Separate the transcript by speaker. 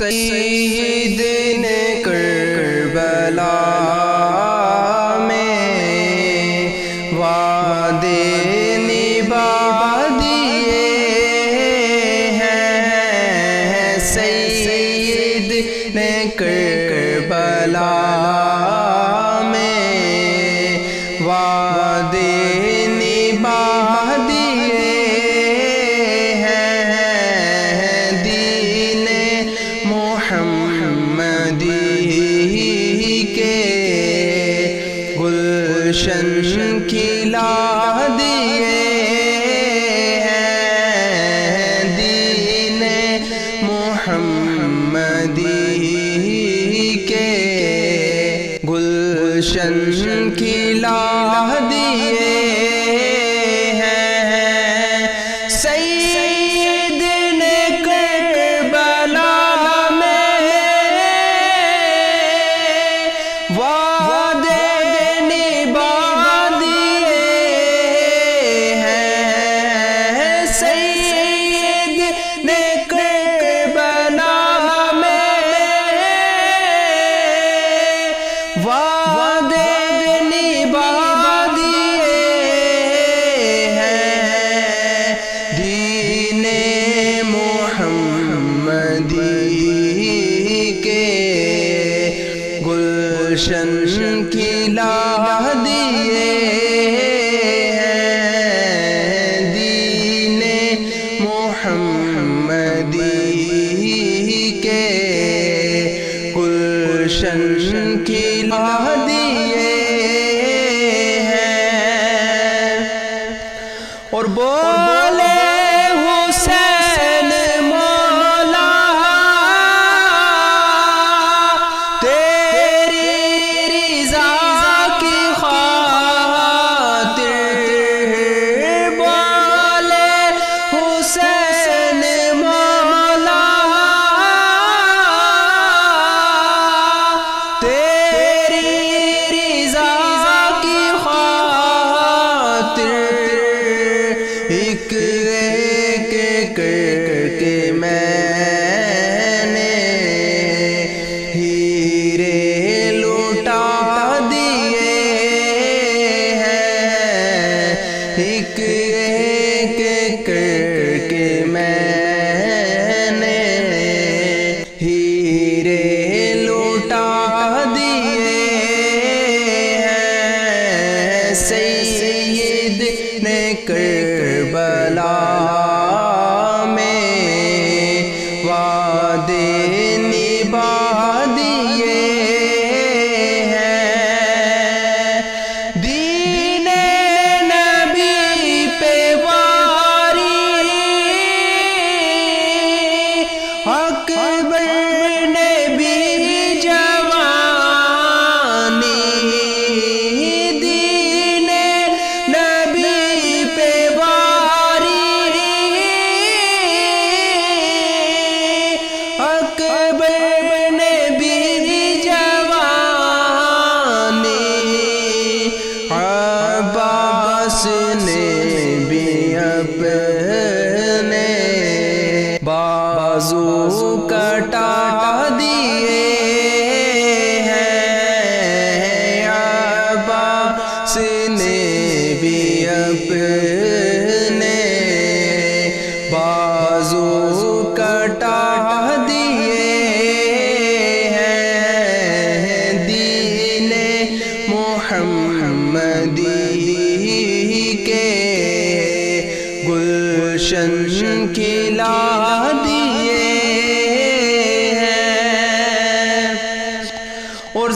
Speaker 1: سید نے کربلا میں وعدے نبھا دیے ہیں، سید نے کربلا میں وعدے نبھا دیے ہیں، دین محمدی کے گلشن کھلا دیے ہیں، دین محمدی کے گلشن کھلا دیے ہیں، سید نے کربلا میں وعدے نبھا دیے ہیں، سید نے کربلا میں وعدے نبھا دیے ہیں، دین محمدی کے گلشن کھلا دیے ہیں، دین محمدی کے گلشن کھلا دیے ہیں، اور بولے حسین مولا تیری رضا کی خاطر، بولے حسین مولا تیری رضا کی خاطر، ایک ایک کر کے میں نے ہیرے لوٹا دیے ہیں، ایک ایک کر کے میں نے ہیرے لوٹا دیے ہیں، سید نے کربلا میں وعدے نبھا دیے ہیں، دین نبی پہ واری اکبر نے بھی جوانی، دین نبی پہ واری اکبر نے بھی جوانی، عباس نے بھی اپنے بازو کٹا دیے ہیں، عباس نے بھی اپنے بازو کٹا دیے ہیں، دین محمدی کے گلشن کھلا دیے ہیں، اور